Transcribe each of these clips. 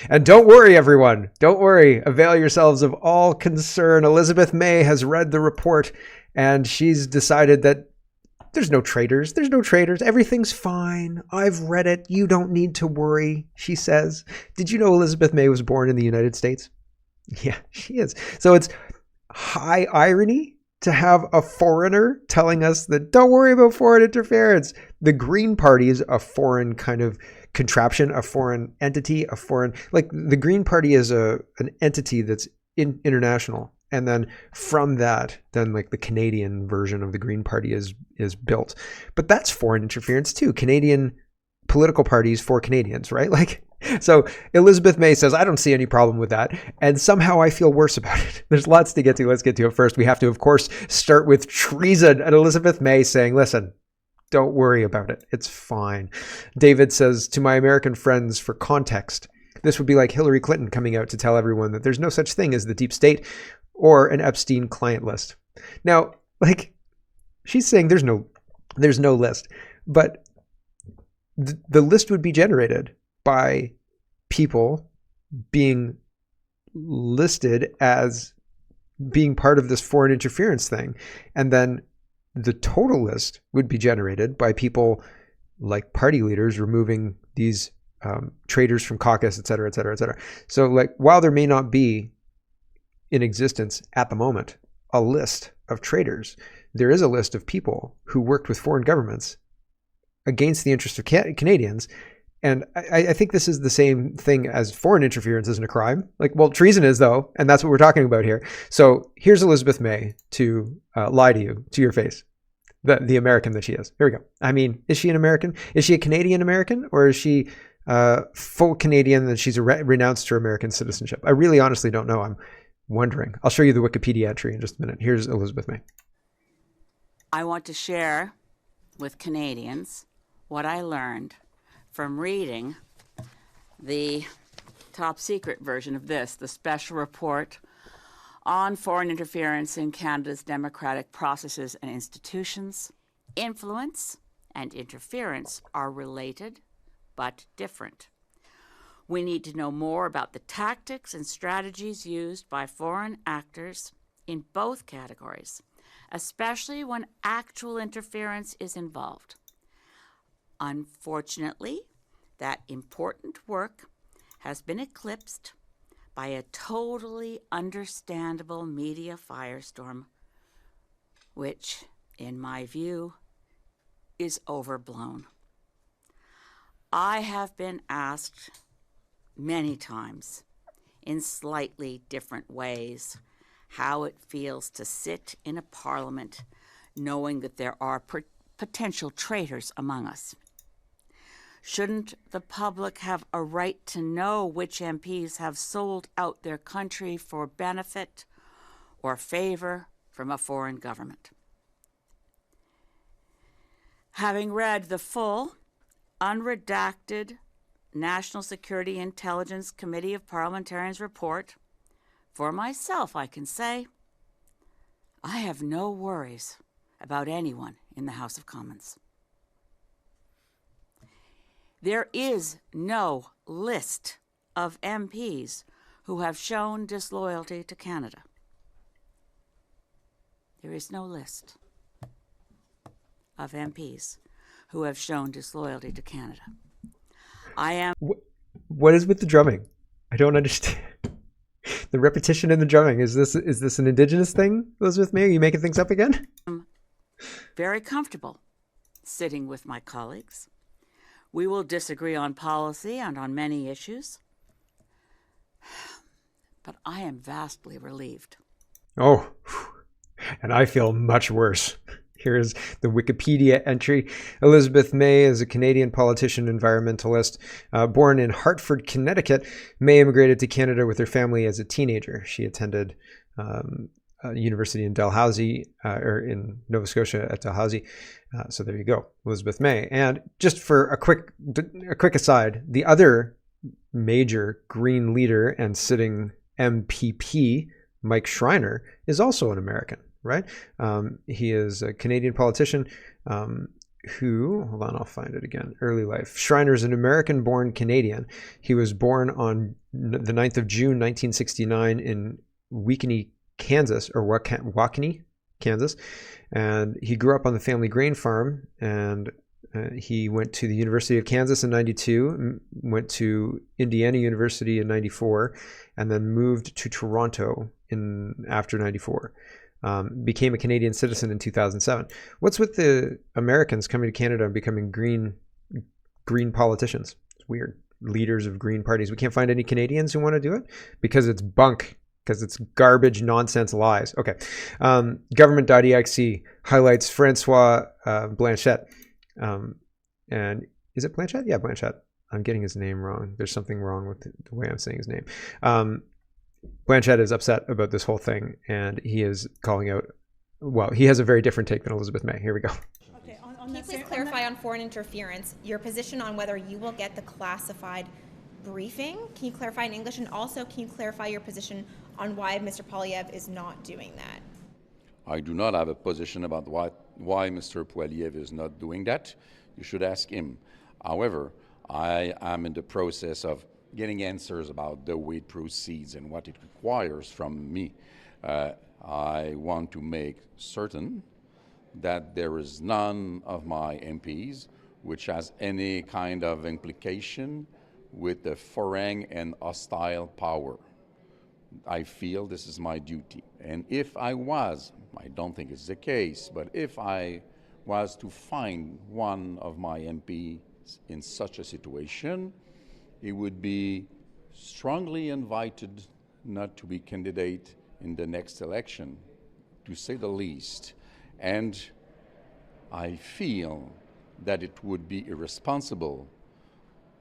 And don't worry, everyone. Don't worry. Avail yourselves of all concern. Elizabeth May has read the report, and she's decided that there's no traitors. There's no traitors. Everything's fine. I've read it. You don't need to worry, she says. Did you know Elizabeth May was born in the United States? Yeah, she is. So it's high irony to have a foreigner telling us that don't worry about foreign interference. The Green Party is a foreign kind of contraption, a foreign entity, a foreign, like the Green Party is an entity that's international. And then from that, then like the Canadian version of the Green Party is built. But that's foreign interference too. Canadian political parties for Canadians, right? Like, so Elizabeth May says, I don't see any problem with that. And somehow I feel worse about it. There's lots to get to. Let's get to it first. We have to, of course, start with treason and Elizabeth May saying, listen, don't worry about it. It's fine. David says, to my American friends, for context, this would be like Hillary Clinton coming out to tell everyone that there's no such thing as the deep state or an Epstein client list. Now, like, she's saying there's no list, but the list would be generated by people being listed as being part of this foreign interference thing. And then the total list would be generated by people like party leaders removing these traitors from caucus, et cetera, et cetera, et cetera. So like, while there may not be in existence at the moment a list of traitors, there is a list of people who worked with foreign governments against the interests of Canadians. And I think this is the same thing as foreign interference isn't a crime. Like, well, treason is though, and that's what we're talking about here. So here's Elizabeth May to lie to you, to your face, the American that she is. Here we go. I mean, is she an American? Is she a Canadian American, or is she full Canadian that she's renounced her American citizenship? I really honestly don't know. I'm wondering. I'll show you the Wikipedia entry in just a minute. Here's Elizabeth May. I want to share with Canadians what I learned from reading the top secret version of this, the special report on foreign interference in Canada's democratic processes and institutions. Influence and interference are related but different. We need to know more about the tactics and strategies used by foreign actors in both categories, especially when actual interference is involved. Unfortunately, that important work has been eclipsed by a totally understandable media firestorm, which, in my view, is overblown. I have been asked many times, in slightly different ways, how it feels to sit in a parliament knowing that there are potential traitors among us. Shouldn't the public have a right to know which MPs have sold out their country for benefit or favor from a foreign government? Having read the full, unredacted National Security Intelligence Committee of Parliamentarians report, for myself, I can say, I have no worries about anyone in the House of Commons. There is no list of MPs who have shown disloyalty to Canada. There is no list of MPs who have shown disloyalty to Canada. I am... What is with the drumming? I don't understand. The repetition in the drumming. Is this an Indigenous thing, Elizabeth May? Are you making things up again? I'm very comfortable sitting with my colleagues. We will disagree on policy and on many issues, but I am vastly relieved. Oh, and I feel much worse. Here's the Wikipedia entry. Elizabeth May is a Canadian politician, environmentalist. Born in Hartford, Connecticut, May immigrated to Canada with her family as a teenager. She attended a university in Dalhousie, or in Nova Scotia at Dalhousie. So there you go, Elizabeth May. And just for a quick aside, the other major Green leader and sitting MPP, Mike Schreiner, is also an American, right? He is a Canadian politician. who, hold on, I'll find it again. Early life. Schreiner is an American-born Canadian. He was born on the 9th of June, 1969 in Waukene, Kansas, or Waukene, Kansas. And he grew up on the family grain farm, and he went to the University of Kansas in 92, went to Indiana University in 94, and then moved to Toronto after 94. Became a Canadian citizen in 2007. What's with the Americans coming to Canada and becoming green politicians? It's weird. Leaders of green parties. We can't find any Canadians who want to do it because it's bunk, because it's garbage, nonsense, lies. Okay. Government.exe highlights Francois Blanchet. And is it Blanchet? Yeah, Blanchet. I'm getting his name wrong. There's something wrong with the way I'm saying his name. Blanchet is upset about this whole thing, and he is calling out, well, he has a very different take than Elizabeth May. Here we go. Okay, can you please clarify on foreign interference, your position on whether you will get the classified briefing? Can you clarify in English? And also, can you clarify your position on why Mr. Poilievre is not doing that? I do not have a position about why Mr. Poilievre is not doing that. You should ask him. However, I am in the process of getting answers about the way it proceeds and what it requires from me. I want to make certain that there is none of my MPs which has any kind of implication with the foreign and hostile power. I feel this is my duty. And if I don't think it's the case, but if I was to find one of my MPs in such a situation, he would be strongly invited not to be candidate in the next election, to say the least. And I feel that it would be irresponsible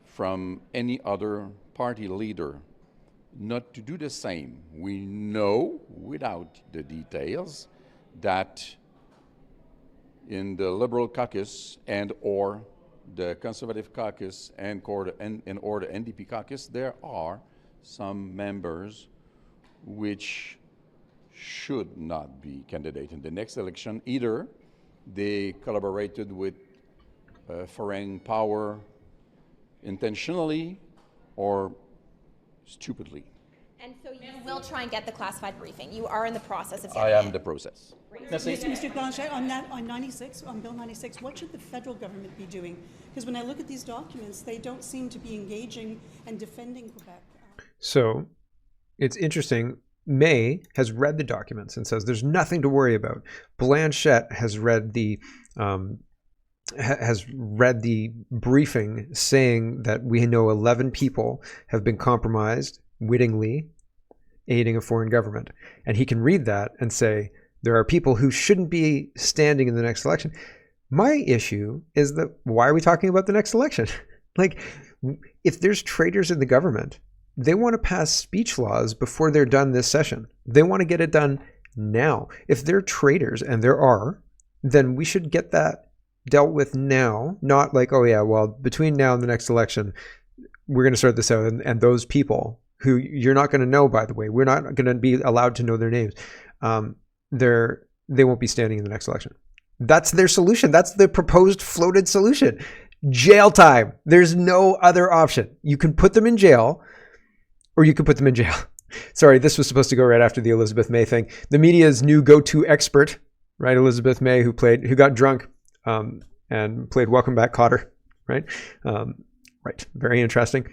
from any other party leader not to do the same. We know, without the details, that in the Liberal caucus and or the Conservative caucus and or the NDP caucus, there are some members which should not be candidate in the next election. Either they collaborated with foreign power intentionally or stupidly. And so you will try and get the classified briefing. You are in the process of getting I am in the process. Mr. Blanchet, on Bill 96, what should the federal government be doing? Because when I look at these documents, they don't seem to be engaging and defending Quebec. So it's interesting. May has read the documents and says there's nothing to worry about. Blanchet has read the briefing saying that we know 11 people have been compromised wittingly aiding a foreign government. And he can read that and say, there are people who shouldn't be standing in the next election. My issue is that why are we talking about the next election? Like, if there's traitors in the government, they want to pass speech laws before they're done this session. They want to get it done now. If they're traitors, and there are, then we should get that dealt with now, not like, oh yeah, well, between now and the next election, we're going to sort this out. And those people who you're not going to know, by the way, we're not going to be allowed to know their names. They won't be standing in the next election. That's their solution. That's the proposed floated solution. Jail time. There's no other option. You can put them in jail, or you can put them in jail. Sorry, this was supposed to go right after the Elizabeth May thing. The media's new go-to expert, right? Elizabeth May, who got drunk and played Welcome Back Kotter, right? Right. Very interesting.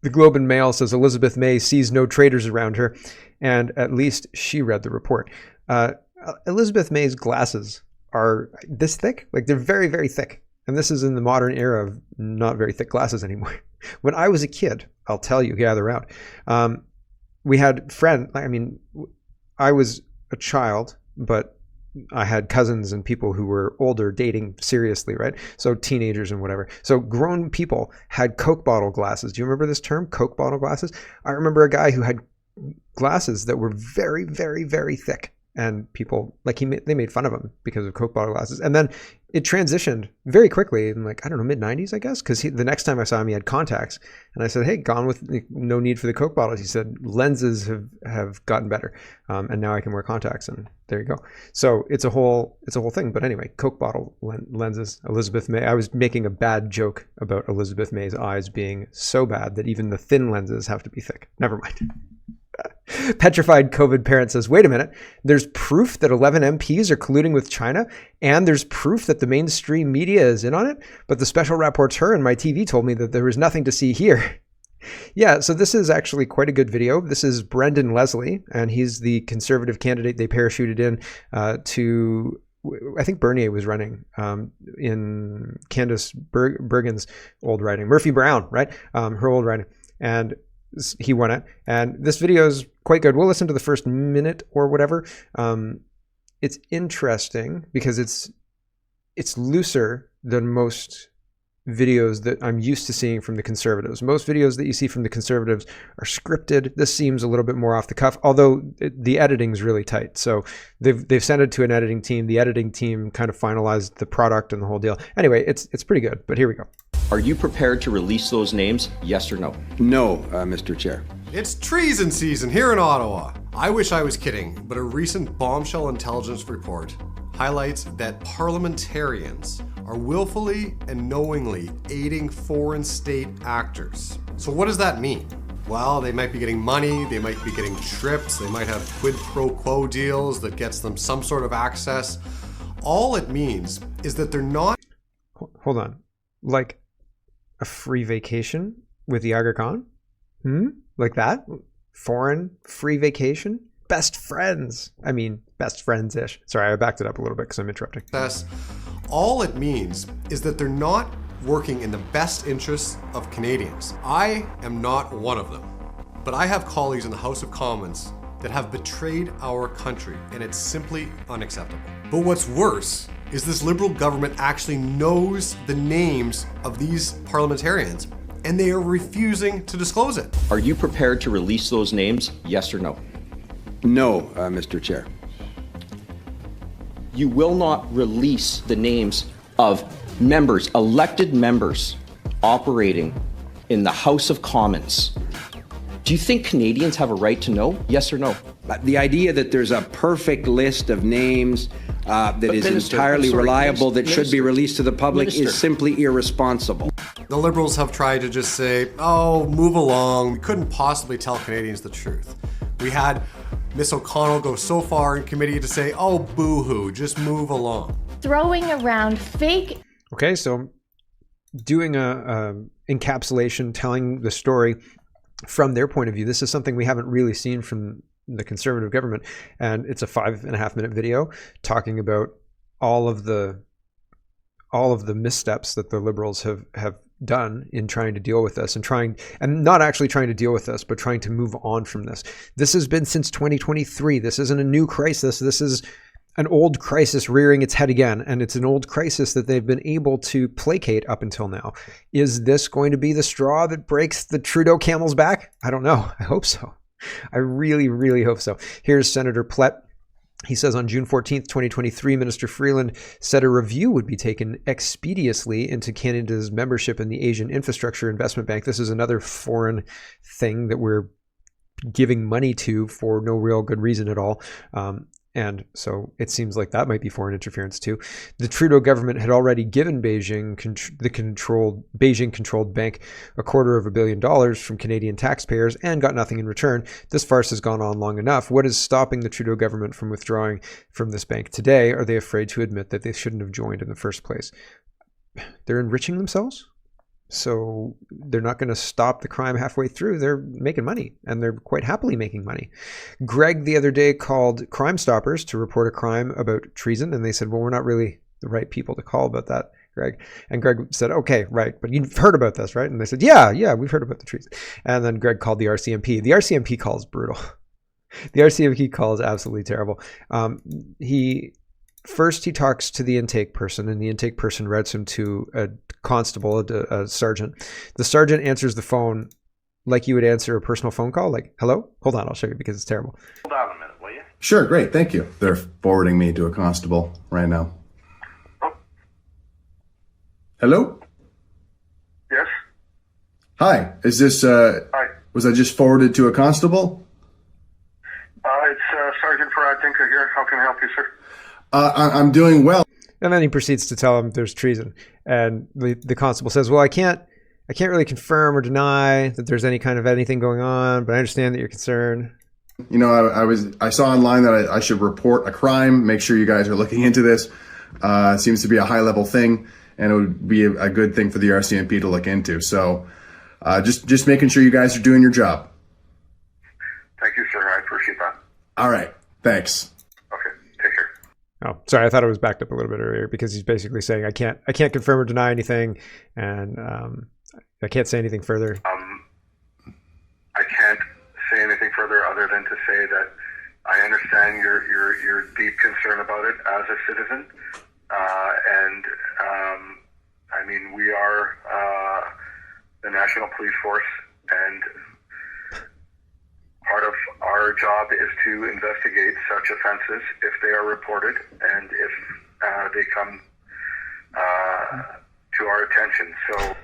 The Globe and Mail says Elizabeth May sees no traitors around her, and at least she read the report. Elizabeth May's glasses are this thick. Like, they're very, very thick. And this is in the modern era of not very thick glasses anymore. When I was a kid, I'll tell you, gather around. We had I was a child, but I had cousins and people who were older dating seriously, right? So teenagers and whatever. So grown people had Coke bottle glasses. Do you remember this term, Coke bottle glasses? I remember a guy who had glasses that were very, very, very thick. And people, like, they made fun of him because of Coke bottle glasses. And then it transitioned very quickly in, like, I don't know, mid-90s, I guess, because the next time I saw him, he had contacts. And I said, hey, gone with no need for the Coke bottles. He said, lenses have gotten better, and now I can wear contacts, and there you go. So it's a whole thing. But anyway, Coke bottle lenses, Elizabeth May. I was making a bad joke about Elizabeth May's eyes being so bad that even the thin lenses have to be thick. Never mind. Petrified COVID parent says, wait a minute, there's proof that 11 MPs are colluding with China, and there's proof that the mainstream media is in on it, but the special rapporteur in my TV told me that there was nothing to see here. Yeah, so this is actually quite a good video. This is Brendan Leslie, and he's the Conservative candidate they parachuted in to, I think Bernier was running in Candace Bergen's old riding, Murphy Brown, right? Her old riding. And he won it, and this video is quite good. We'll listen to the first minute or whatever. It's interesting because it's looser than most videos that I'm used to seeing from the Conservatives. Most videos that you see from the Conservatives are scripted. This seems a little bit more off the cuff, although the editing's really tight. So they've sent it to an editing team. The editing team kind of finalized the product and the whole deal. Anyway, it's pretty good, but here we go. Are you prepared to release those names, yes or no? No, Mr. Chair. It's treason season here in Ottawa. I wish I was kidding, but a recent bombshell intelligence report highlights that parliamentarians are willfully and knowingly aiding foreign state actors. So what does that mean? Well, they might be getting money, they might be getting trips, they might have quid pro quo deals that gets them some sort of access. All it means is that they're not... Hold on. Like a free vacation with the Aga Khan? Like that? Foreign free vacation? Best friends. I mean, best friends-ish. Sorry, I backed it up a little bit because I'm interrupting. All it means is that they're not working in the best interests of Canadians. I am not one of them, but I have colleagues in the House of Commons that have betrayed our country, and it's simply unacceptable. But what's worse is this Liberal government actually knows the names of these parliamentarians, and they are refusing to disclose it. Are you prepared to release those names, yes or no? No, Mr. Chair. You will not release the names of members, elected members, operating in the House of Commons. Do you think Canadians have a right to know, yes or no? The idea that there's a perfect list of names that is entirely reliable that should be released to the public is simply irresponsible. The Liberals have tried to just say, oh, move along. We couldn't possibly tell Canadians the truth. We had Miss O'Connell go so far in committee to say, oh, boo-hoo, just move along. Throwing around fake... Okay, so doing a encapsulation, telling the story from their point of view. This is something we haven't really seen from the Conservative government, and it's a 5.5-minute video talking about all of the missteps that the Liberals have done in trying to deal with this, and not actually trying to deal with this, but trying to move on from this. This has been since 2023. This isn't a new crisis. This is an old crisis rearing its head again, and it's an old crisis that they've been able to placate up until now. Is this going to be the straw that breaks the Trudeau camel's back? I don't know. I hope so. I really, really hope so. Here's Senator Plett. He says on June 14th, 2023, Minister Freeland said a review would be taken expeditiously into Canada's membership in the Asian Infrastructure Investment Bank. This is another foreign thing that we're giving money to for no real good reason at all. And so it seems like that might be foreign interference too. The Trudeau government had already given the Beijing-controlled bank $250 million from Canadian taxpayers and got nothing in return. This farce has gone on long enough. What is stopping the Trudeau government from withdrawing from this bank today? Are they afraid to admit that they shouldn't have joined in the first place? They're enriching themselves? So they're not going to stop the crime halfway through. They're making money, and they're quite happily making money. Greg the other day called Crime Stoppers to report a crime about treason, and they said, well, we're not really the right people to call about that, Greg. And Greg said, okay, right, but you've heard about this, right? And they said, yeah, we've heard about the treason. And then Greg called the RCMP. The RCMP call is brutal. The RCMP call is absolutely terrible. First, he talks to the intake person, and the intake person routes him to a constable, a sergeant. The sergeant answers the phone like you would answer a personal phone call, like, hello? Hold on, I'll show you because it's terrible. Hold on a minute, will you? Sure, great, thank you. They're forwarding me to a constable right now. Hello? Yes? Hi, is this, Hi. was I just forwarded to a constable? It's Sergeant Farad-Dinka here. How can I help you, sir? I'm doing well. And then he proceeds to tell him there's treason. And the constable says, well, I can't really confirm or deny that there's any kind of anything going on, but I understand that you're concerned. You know, I saw online that I should report a crime, make sure you guys are looking into this. Seems to be a high level thing, and it would be a good thing for the RCMP to look into. So just making sure you guys are doing your job. Thank you, sir. I appreciate that. All right. Thanks. Okay. Take care. Oh, sorry. I thought it was backed up a little bit earlier because he's basically saying I can't confirm or deny anything, and I can't say anything further. I can't say anything further other than to say that I understand your deep concern about it as a citizen, and I mean, we are the National Police Force, and part of our job is to investigate such offenses if they are reported and if they come to our attention. So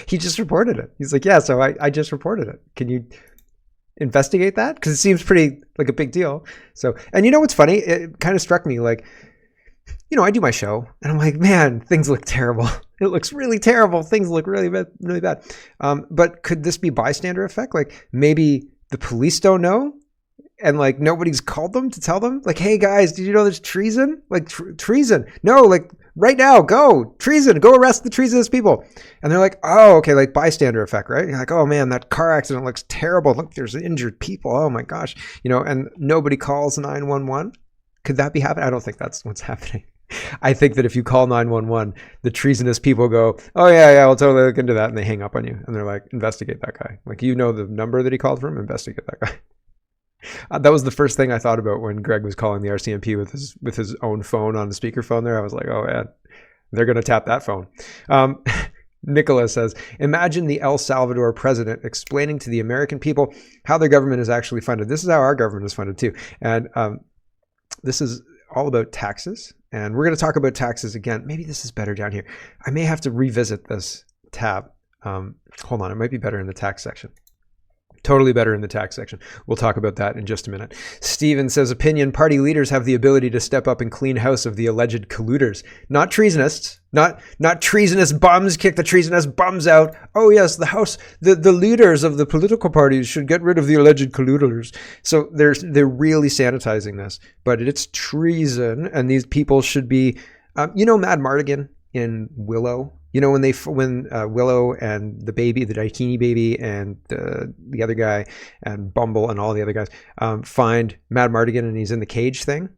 he just reported it. He's like, yeah, so I just reported it. Can you investigate that? Because it seems pretty like a big deal. So, and you know what's funny? It kind of struck me like, you know, I do my show and I'm like, man, things look terrible. It looks really terrible. Things look really bad, really bad. But could this be bystander effect? Like maybe the police don't know and like nobody's called them to tell them like, hey guys, did you know there's treason? Like treason. No, like right now, go treason, go arrest the treasonous people. And they're like, oh, okay. Like bystander effect, right? You're like, oh man, that car accident looks terrible. Look, there's injured people. Oh my gosh. You know, and nobody calls 911. Could that be happening? I don't think that's what's happening. I think that if you call 911, the treasonous people go, oh yeah, we'll totally look into that. And they hang up on you. And they're like, investigate that guy. Like, you know the number that he called from? Investigate that guy. That was the first thing I thought about when Greg was calling the RCMP with his own phone on the speakerphone there. I was like, oh man, they're going to tap that phone. Nicholas says, imagine the El Salvador president explaining to the American people how their government is actually funded. This is how our government is funded too. And this is all about taxes. And we're going to talk about taxes again. Maybe this is better down here. I may have to revisit this tab. Hold on. It might be better in the tax section. Totally better in the tax section. We'll talk about that in just a minute. Steven says, opinion, party leaders have the ability to step up and clean house of the alleged colluders. Not treasonists, not treasonous bums, kick the treasonous bums out. Oh yes, the leaders of the political parties should get rid of the alleged colluders. So they're really sanitizing this, but it's treason, and these people should be, you know, Mad Mardigan in Willow. You know, when Willow and the baby, the Daikini baby, and the other guy, and Bumble and all the other guys find Mad Mardigan and he's in the cage thing.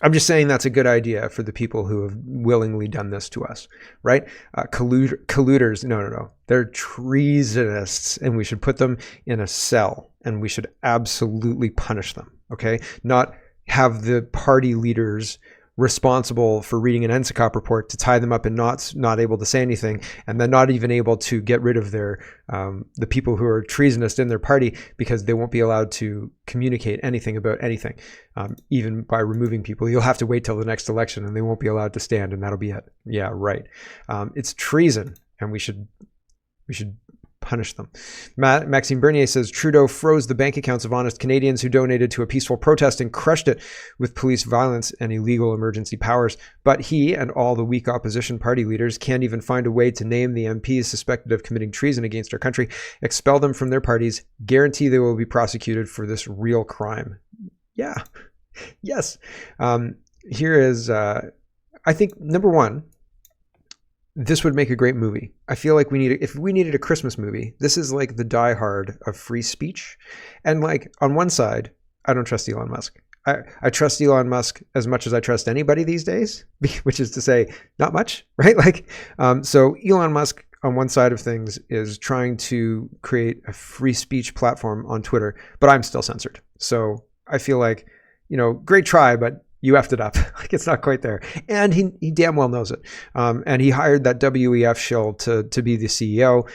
I'm just saying that's a good idea for the people who have willingly done this to us, right? Colluders, no. They're treasonists, and we should put them in a cell, and we should absolutely punish them, okay? Not have the party leaders responsible for reading an NSICOP report to tie them up and not able to say anything, and then not even able to get rid of their the people who are treasonous in their party because they won't be allowed to communicate anything about anything, even by removing people. You'll have to wait till the next election and they won't be allowed to stand, and that'll be it. Yeah, right. It's treason, and we should punish them. Maxime Bernier says Trudeau froze the bank accounts of honest Canadians who donated to a peaceful protest and crushed it with police violence and illegal emergency powers. But he and all the weak opposition party leaders can't even find a way to name the MPs suspected of committing treason against our country, expel them from their parties, guarantee they will be prosecuted for this real crime. Yeah. Yes. Here is, I think, number one, this would make a great movie. I feel like if we needed a Christmas movie, this is like the Die Hard of free speech. And like on one side, I don't trust Elon Musk. I trust Elon Musk as much as I trust anybody these days, which is to say not much, right? Like, so Elon Musk on one side of things is trying to create a free speech platform on Twitter, but I'm still censored. So I feel like, you know, great try, but you effed it up. Like, it's not quite there. And he damn well knows it. And he hired that WEF shill to be the CEO.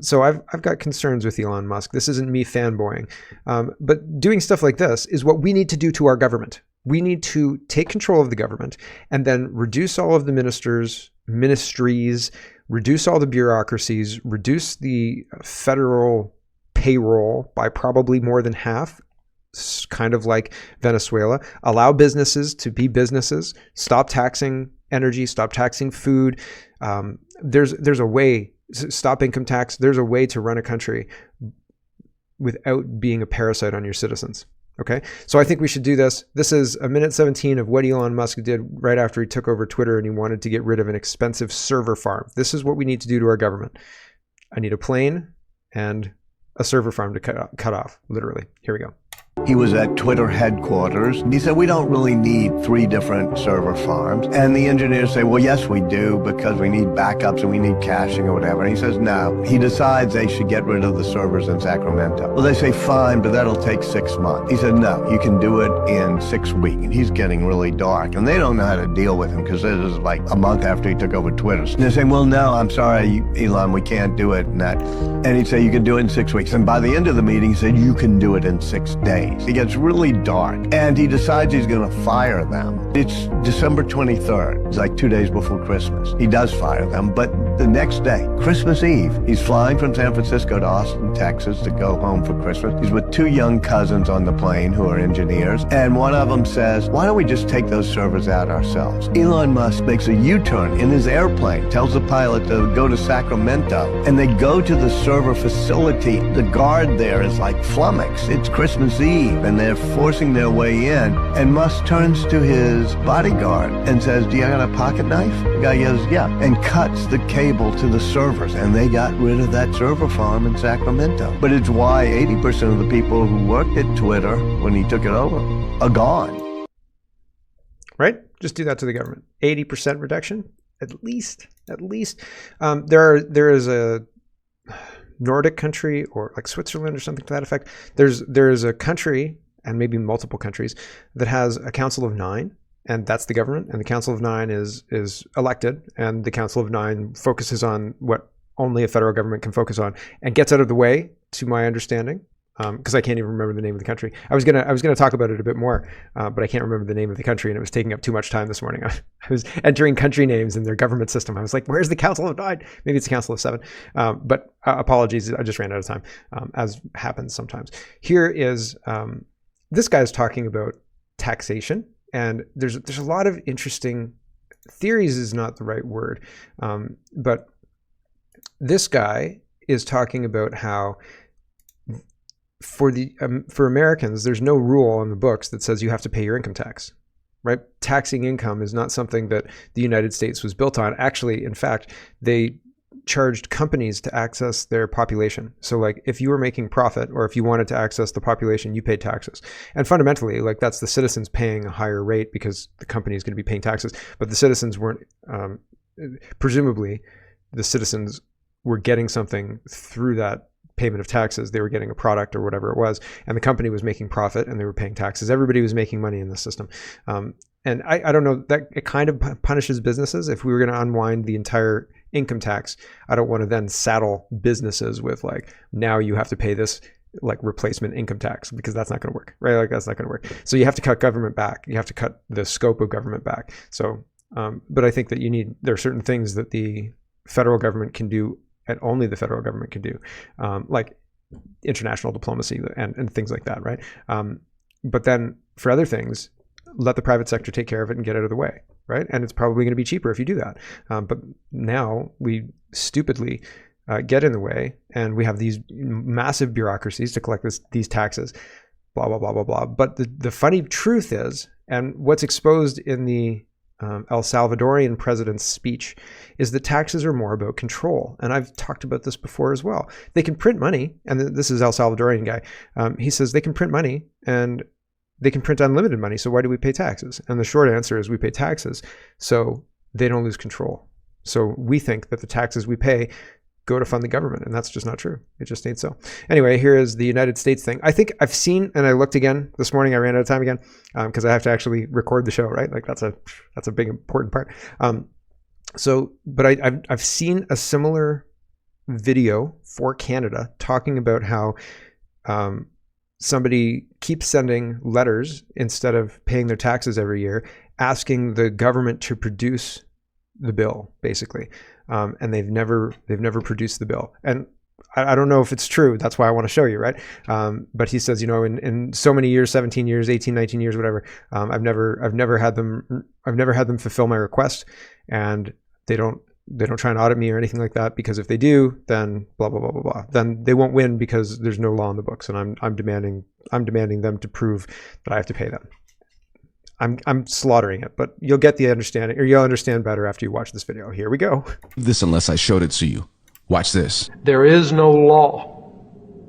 So I've got concerns with Elon Musk. This isn't me fanboying. But doing stuff like this is what we need to do to our government. We need to take control of the government and then reduce all of the ministries, reduce all the bureaucracies, reduce the federal payroll by probably more than half, kind of like Venezuela, allow businesses to be businesses, stop taxing energy, stop taxing food. There's a way, stop income tax. There's a way to run a country without being a parasite on your citizens. Okay, so I think we should do this. This is a minute 17 of what Elon Musk did right after he took over Twitter and he wanted to get rid of an expensive server farm. This is what we need to do to our government. I need a plane and a server farm to cut off, literally. Here we go. He was at Twitter headquarters, and he said, we don't really need 3 different server farms. And the engineers say, well, yes, we do, because we need backups and we need caching or whatever. And he says, no. He decides they should get rid of the servers in Sacramento. Well, they say, fine, but that'll take 6 months. He said, no, you can do it in 6 weeks. And he's getting really dark, and they don't know how to deal with him, because this is like a month after he took over Twitter. And they're saying, well, no, I'm sorry, Elon, we can't do it. And he'd say, you can do it in 6 weeks. And by the end of the meeting, he said, you can do it in 6 days. He gets really dark, and he decides he's going to fire them. It's December 23rd. It's like 2 days before Christmas. He does fire them, but the next day, Christmas Eve, he's flying from San Francisco to Austin, Texas to go home for Christmas. He's with 2 young cousins on the plane who are engineers, and one of them says, why don't we just take those servers out ourselves? Elon Musk makes a U-turn in his airplane, tells the pilot to go to Sacramento, and they go to the server facility. The guard there is like flummoxed. It's Christmas Eve, and they're forcing their way in, and Musk turns to his bodyguard and says, do you got a pocket knife? The guy goes, yeah, and cuts the cable to the servers, and they got rid of that server farm in Sacramento. But it's why 80% of the people who worked at Twitter when he took it over are gone. Right? Just do that to the government. 80% reduction, at least. There is a Nordic country, or like Switzerland or something to that effect. There's a country, and maybe multiple countries, that has a council of 9, and that's the government. And the council of 9 is elected, and the council of 9 focuses on what only a federal government can focus on, and gets out of the way, to my understanding, because I can't even remember the name of the country. I was gonna talk about it a bit more, but I can't remember the name of the country, and it was taking up too much time this morning. I was entering country names in their government system. I was like, where's the Council of 9? Maybe it's the Council of 7. But apologies, I just ran out of time, as happens sometimes. Here is, this guy's talking about taxation, and there's a lot of interesting theories is not the right word, but this guy is talking about how for Americans, there's no rule in the books that says you have to pay your income tax, right? Taxing income is not something that the United States was built on. Actually, in fact, they charged companies to access their population. So like if you were making profit, or if you wanted to access the population, you paid taxes. And fundamentally, like, that's the citizens paying a higher rate because the company is going to be paying taxes. But the citizens weren't, presumably the citizens were getting something through that payment of taxes. They were getting a product or whatever it was, and the company was making profit and they were paying taxes. Everybody was making money in the system. And I don't know, that it kind of punishes businesses. If we were going to unwind the entire income tax, I don't want to then saddle businesses with like, now you have to pay this like replacement income tax, because that's not going to work, right? Like, that's not going to work. So you have to cut government back. You have to cut the scope of government back. So, but I think that there are certain things that the federal government can do, and only the federal government can do, like international diplomacy and things like that, right? But then for other things, let the private sector take care of it and get out of the way, right? And it's probably going to be cheaper if you do that. But now we stupidly get in the way, and we have these massive bureaucracies to collect these taxes, blah, blah, blah, blah, blah. But the funny truth is, and what's exposed in the El Salvadorian president's speech, is that taxes are more about control. And I've talked about this before as well. They can print money, and this is El Salvadorian guy. He says they can print money, and they can print unlimited money. So why do we pay taxes? And the short answer is we pay taxes so they don't lose control. So we think that the taxes we pay go to fund the government, and that's just not true. It just ain't so. Anyway, here is the United States thing. I think I've seen, and I looked again this morning. I ran out of time again because I have to actually record the show, right? Like that's a big important part. But I've seen a similar video for Canada talking about how somebody keeps sending letters instead of paying their taxes every year, asking the government to produce the bill, basically. And they've never produced the bill. And I don't know if it's true. That's why I want to show you, right? But he says, in so many years, 17 years, 18, 19 years, whatever, I've never had them fulfill my request, and they don't try and audit me or anything like that, because if they do, then blah blah blah blah blah. Then they won't win because there's no law in the books, and I'm demanding them to prove that I have to pay them. I'm slaughtering it, but you'll get the understanding, or you'll understand better after you watch this video. Here we go. This unless I showed it to you. Watch this. There is no law.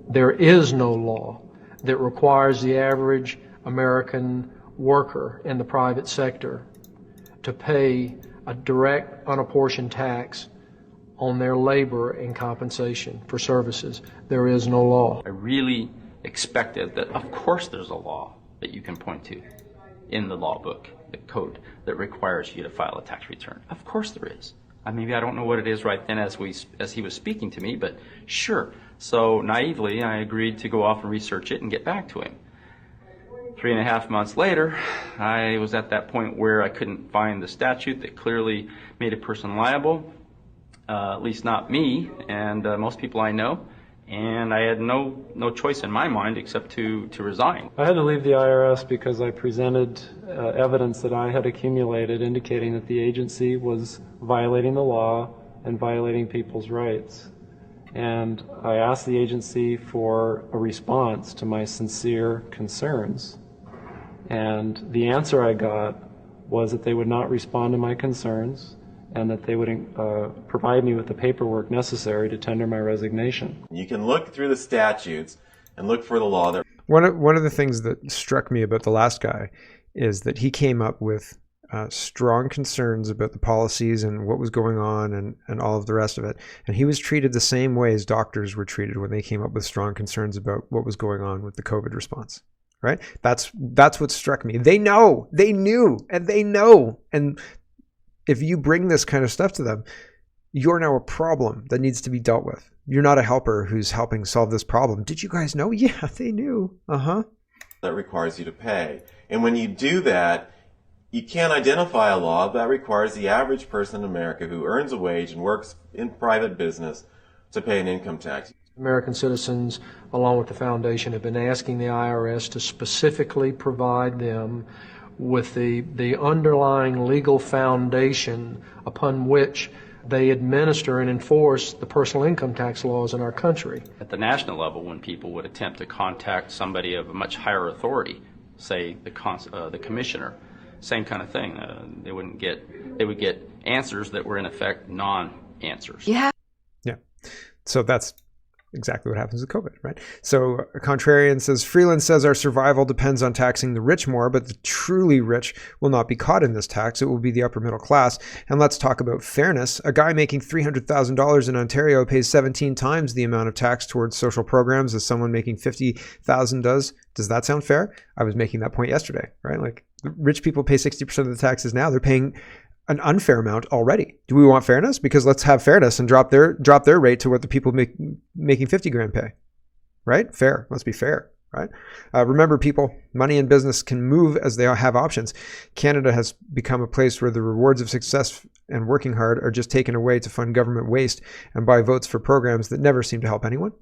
There is no law that requires the average American worker in the private sector to pay a direct unapportioned tax on their labor and compensation for services. There is no law. I really expected that, of course there's a law that you can point to in the law book, the code, that requires you to file a tax return. Of course there is. Maybe I don't know what it is right then as he was speaking to me, but sure. So naively, I agreed to go off and research it and get back to him. 3.5 months later, I was at that point where I couldn't find the statute that clearly made a person liable, at least not me and most people I know. And I had no choice in my mind except to resign. I had to leave the IRS because I presented evidence that I had accumulated indicating that the agency was violating the law and violating people's rights. And I asked the agency for a response to my sincere concerns. And the answer I got was that they would not respond to my concerns, and that they would provide me with the paperwork necessary to tender my resignation. You can look through the statutes and look for the law that... One of the things that struck me about the last guy is that he came up with strong concerns about the policies and what was going on and all of the rest of it. And he was treated the same way as doctors were treated when they came up with strong concerns about what was going on with the COVID response. Right? That's what struck me. They knew, and they know. And if you bring this kind of stuff to them, you're now a problem that needs to be dealt with. You're not a helper who's helping solve this problem. Did you guys know? Yeah, they knew. That requires you to pay. And when you do that, you can't identify a law that requires the average person in America who earns a wage and works in private business to pay an income tax. American citizens, along with the foundation, have been asking the IRS to specifically provide them with the underlying legal foundation upon which they administer and enforce the personal income tax laws in our country. At the national level, when people would attempt to contact somebody of a much higher authority, say the commissioner, same kind of thing. They would get answers that were in effect non-answers. Yeah. So that's exactly what happens with COVID, right? So a contrarian says, Freeland says our survival depends on taxing the rich more, but the truly rich will not be caught in this tax. It will be the upper middle class. And let's talk about fairness. A guy making $300,000 in Ontario pays 17 times the amount of tax towards social programs as someone making $50,000 does. Does that sound fair? I was making that point yesterday, right? Like rich people pay 60% of the taxes now. They're paying an unfair amount already. Do we want fairness? Because let's have fairness and drop their rate to what the people making 50 grand pay, right? Fair. Let's be fair, right? Remember, people, money and business can move as they have options. Canada has become a place where the rewards of success and working hard are just taken away to fund government waste and buy votes for programs that never seem to help anyone.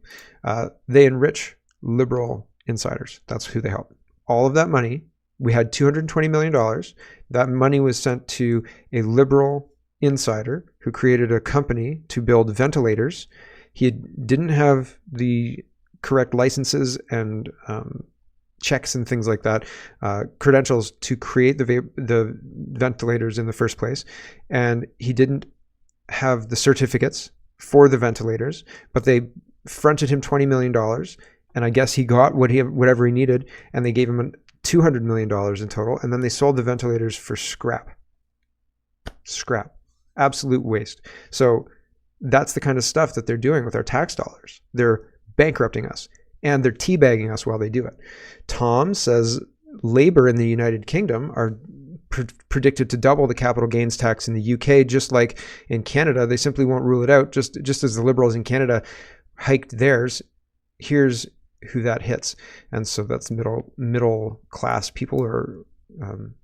They enrich liberal insiders. That's who they help. All of that money, we had $220 million. That money was sent to a liberal insider who created a company to build ventilators. He didn't have the correct licenses and checks and things like that, credentials to create the ventilators in the first place. And he didn't have the certificates for the ventilators, but they fronted him $20 million. And I guess he got whatever he needed, and they gave him $200 million in total, and then they sold the ventilators for scrap. Absolute waste. So that's the kind of stuff that they're doing with our tax dollars. They're bankrupting us, and they're teabagging us while they do it. Tom says Labour in the United Kingdom are predicted to double the capital gains tax in the UK, just like in Canada. They simply won't rule it out, just as the Liberals in Canada hiked theirs. Here's who that hits. And so that's middle class people, or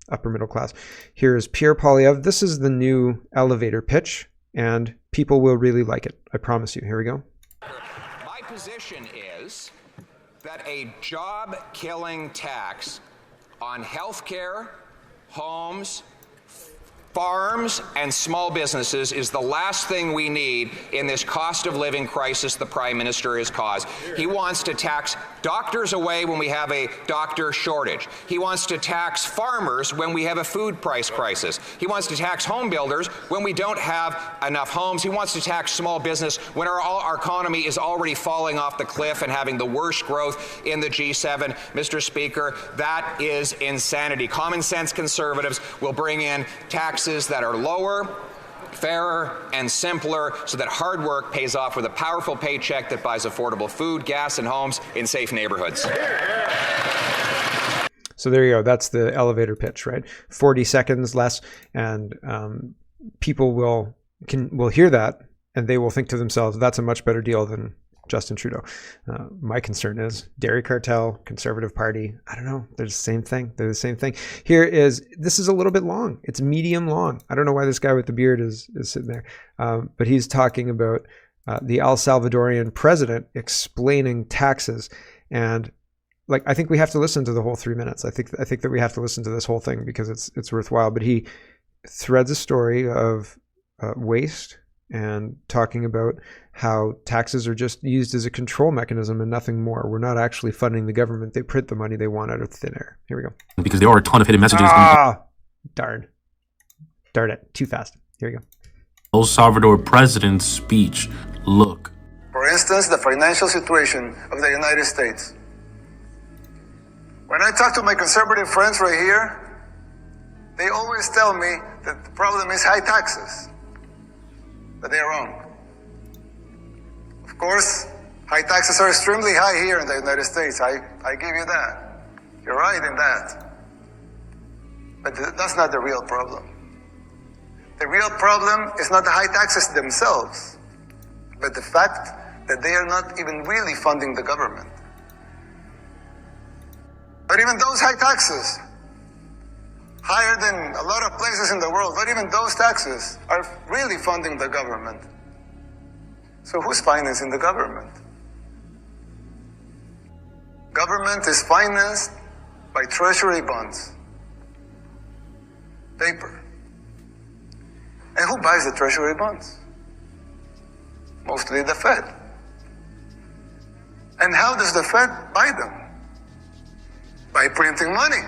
upper middle class. Here's Pierre Poilievre. This is the new elevator pitch, and people will really like it. I promise you. Here we go. My position is that a job-killing tax on healthcare, homes, farms, and small businesses is the last thing we need in this cost of living crisis the Prime Minister has caused. He wants to tax doctors away when we have a doctor shortage. He wants to tax farmers when we have a food price crisis. He wants to tax home builders when we don't have enough homes. He wants to tax small business when our economy is already falling off the cliff and having the worst growth in the G7. Mr. Speaker, that is insanity. Common sense conservatives will bring in taxes that are lower, fairer, and simpler, so that hard work pays off with a powerful paycheck that buys affordable food, gas, and homes in safe neighborhoods. So there you go. That's the elevator pitch, right? 40 seconds less, and people will hear that, and they will think to themselves, that's a much better deal than Justin Trudeau. My concern is dairy cartel, Conservative Party. I don't know. They're the same thing. They're the same thing. This is a little bit long. It's medium long. I don't know why this guy with the beard is sitting there. But he's talking about the El Salvadorian president explaining taxes. And I think we have to listen to the whole 3 minutes. I think that we have to listen to this whole thing because it's worthwhile. But he threads a story of waste and talking about how taxes are just used as a control mechanism and nothing more. We're not actually funding the government. They print the money they want out of thin air. Here we go. Because there are a ton of hidden messages. Darn it. Too fast. Here we go. El Salvador president's speech. Look. For instance, the financial situation of the United States. When I talk to my conservative friends right here, they always tell me that the problem is high taxes. But they're wrong. Of course, high taxes are extremely high here in the United States. I give you that. You're right in that. But that's not the real problem. The real problem is not the high taxes themselves, but the fact that they are not even really funding the government. But even those high taxes, higher than a lot of places in the world, but even those taxes are really funding the government. So who's financing the government? Government is financed by treasury bonds, paper. And who buys the treasury bonds? Mostly the Fed. And how does the Fed buy them? By printing money.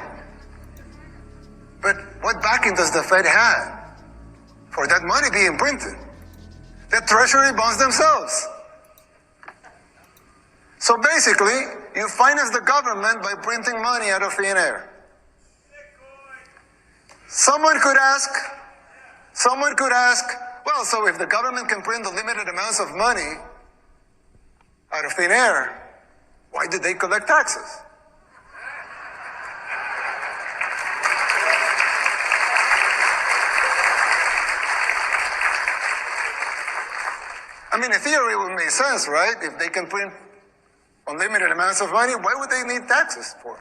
But what backing does the Fed have for that money being printed? The treasury bonds themselves. So basically, you finance the government by printing money out of thin air. Someone could ask, well, so if the government can print unlimited amounts of money out of thin air, why did they collect taxes? I mean, in theory, it would make sense, right? If they can print unlimited amounts of money, why would they need taxes for?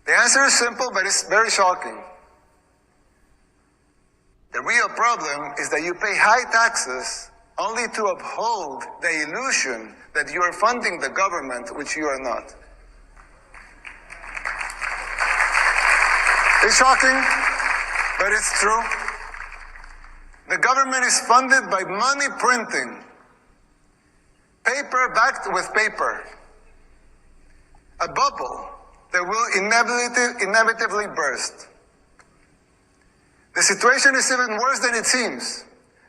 The answer is simple, but it's very shocking. The real problem is that you pay high taxes only to uphold the illusion that you are funding the government, which you are not. It's shocking, but it's true. The government is funded by money printing, paper backed with paper, a bubble that will inevitably burst. The situation is even worse than it seems,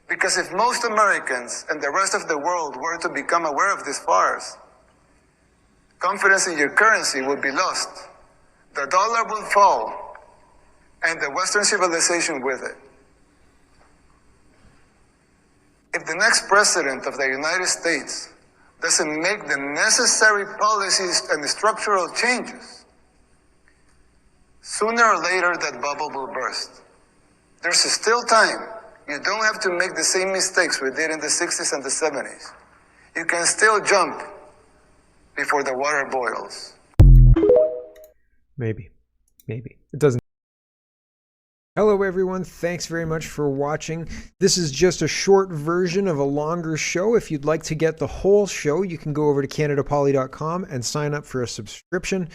because if most Americans and the rest of the world were to become aware of this farce, confidence in your currency would be lost, the dollar will fall, and the Western civilization with it. If the next president of the United States doesn't make the necessary policies and structural changes, sooner or later that bubble will burst. There's still time. You don't have to make the same mistakes we did in the 60s and the 70s. You can still jump before the water boils. Maybe. It doesn't. Hello everyone, thanks very much for watching. This is just a short version of a longer show. If you'd like to get the whole show, you can go over to CanadaPoly.com and sign up for a subscription.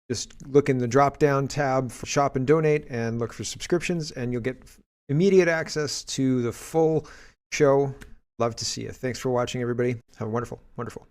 Just look in the drop-down tab for Shop and Donate and look for subscriptions, and you'll get immediate access to the full show. Love to see you. Thanks for watching, everybody. Have a wonderful, wonderful